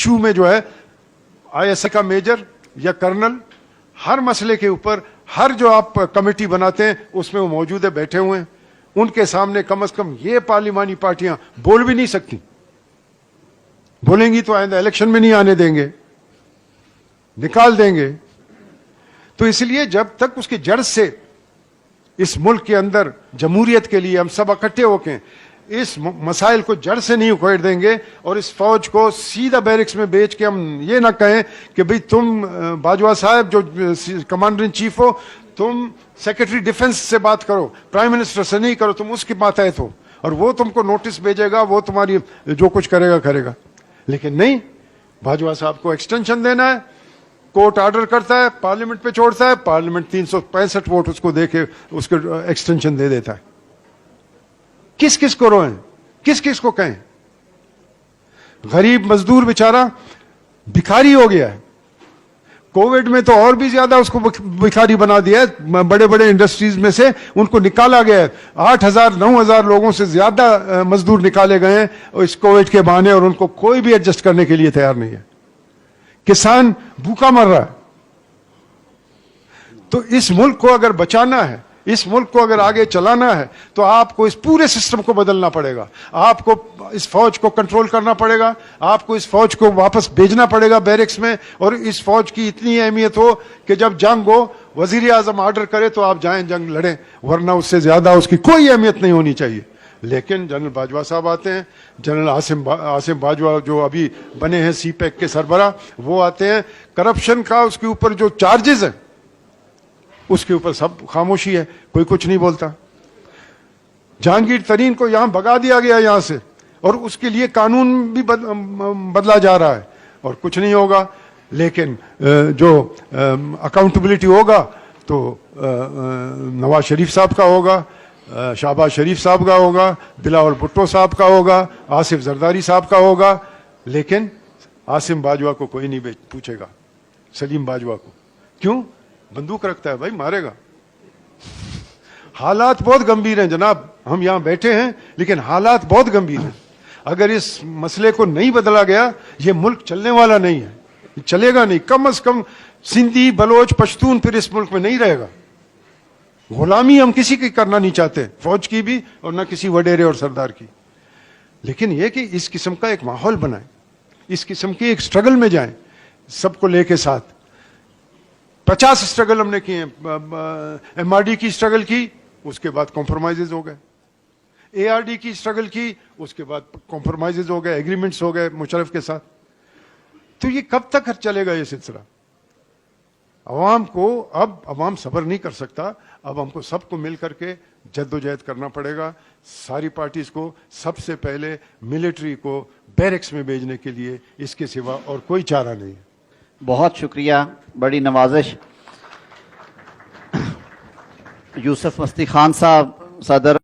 Issue میں جو ہے ISI کا میجر یا کرنل ہر مسئلے کے اوپر ہر جو آپ کمیٹی بناتے ہیں اس میں وہ موجود ہے, بیٹھے ہوئے ہیں. ان کے سامنے کم از کم یہ پارلیمانی پارٹیاں بول بھی نہیں سکتی. بولیں گی تو آئندہ الیکشن میں نہیں آنے دیں گے, نکال دیں گے. تو اس لیے جب تک اس کی جڑ سے اس ملک کے اندر جمہوریت کے لیے ہم سب اکٹھے ہو کے اس مسائل کو جڑ سے نہیں اکھیڑ دیں گے اور اس فوج کو سیدھا بیرکس میں بیچ کے ہم یہ نہ کہیں کہ بھئی تم باجوہ صاحب جو کمانڈر ان چیف ہو, تم سیکرٹری ڈیفنس سے بات کرو, پرائم منسٹر سے نہیں کرو, تم اس کے ماتحت ہو اور وہ تم کو نوٹس بھیجے گا, وہ تمہاری جو کچھ کرے گا کرے گا. لیکن نہیں, باجوہ صاحب کو ایکسٹینشن دینا ہے, کورٹ آرڈر کرتا ہے, پارلیمنٹ پہ چھوڑتا ہے, پارلیمنٹ 365 ووٹ اس کو دے کے اس کو ایکسٹینشن دے دیتا ہے. کس کس کو روئیں, کس کس کو کہیں؟ غریب مزدور بیچارہ بھکاری ہو گیا ہے. کووڈ میں تو اور بھی زیادہ اس کو بھکاری بنا دیا ہے. بڑے بڑے انڈسٹریز میں سے ان کو نکالا گیا ہے. 8,000 9,000 لوگوں سے زیادہ مزدور نکالے گئے ہیں اس کووڈ کے بہانے, اور ان کو کوئی بھی ایڈجسٹ کرنے کے لیے تیار نہیں ہے. کسان بھوکا مر رہا ہے. تو اس ملک کو اگر بچانا ہے, اس ملک کو اگر آگے چلانا ہے, تو آپ کو اس پورے سسٹم کو بدلنا پڑے گا. آپ کو اس فوج کو کنٹرول کرنا پڑے گا, آپ کو اس فوج کو واپس بھیجنا پڑے گا بیرکس میں, اور اس فوج کی اتنی اہمیت ہو کہ جب جنگ ہو وزیر اعظم آرڈر کرے تو آپ جائیں جنگ لڑیں, ورنہ اس سے زیادہ اس کی کوئی اہمیت نہیں ہونی چاہیے. لیکن جنرل باجوہ صاحب آتے ہیں, جنرل عاصم باجوہ جو ابھی بنے ہیں سی پیک کے سربراہ, وہ آتے ہیں. کرپشن کا اس کے اوپر جو چارجز ہیں اس کے اوپر سب خاموشی ہے, کوئی کچھ نہیں بولتا. جہانگیر ترین کو یہاں بھگا دیا گیا یہاں سے, اور اس کے لیے قانون بھی بدلا جا رہا ہے اور کچھ نہیں ہوگا. لیکن جو اکاؤنٹیبلٹی ہوگا تو نواز شریف صاحب کا ہوگا, شہباز شریف صاحب کا ہوگا, بلاول بھٹو صاحب کا ہوگا, آصف زرداری صاحب کا ہوگا. لیکن عاصم باجوہ کو کوئی نہیں پوچھے گا, سلیم باجوہ کو. کیوں؟ بندوق رکھتا ہے بھائی, مارے گا. حالات بہت گمبھیر ہیں جناب, ہم یہاں بیٹھے ہیں لیکن حالات بہت گمبھیر ہیں. اگر اس مسئلے کو نہیں بدلا گیا یہ ملک چلنے والا نہیں ہے, چلے گا نہیں. کم از کم سندھی, بلوچ, پشتون پھر اس ملک میں نہیں رہے گا. غلامی ہم کسی کی کرنا نہیں چاہتے, فوج کی بھی اور نہ کسی وڈیرے اور سردار کی. لیکن یہ کہ اس قسم کا ایک ماحول بنائیں, اس قسم کی ایک سٹرگل میں جائیں سب کو لے کے ساتھ. 50 سٹرگل ہم نے کیے ہیں. MRD کی سٹرگل کی, اس کے بعد کمپرومائزز ہو گئے. ARD کی سٹرگل کی, اس کے بعد کمپرومائزز ہو گئے, ایگریمنٹس ہو گئے مشرف کے ساتھ. تو یہ کب تک چلے گا یہ سلسلہ؟ عوام کو اب عوام صبر نہیں کر سکتا. اب ہم کو سب کو مل کر کے جدوجہد کرنا پڑے گا. ساری پارٹیز کو سب سے پہلے ملٹری کو بیرکس میں بھیجنے کے لیے, اس کے سوا اور کوئی چارہ نہیں ہے. بہت شکریہ, بڑی نوازش. یوسف مستی خان صاحب, صدر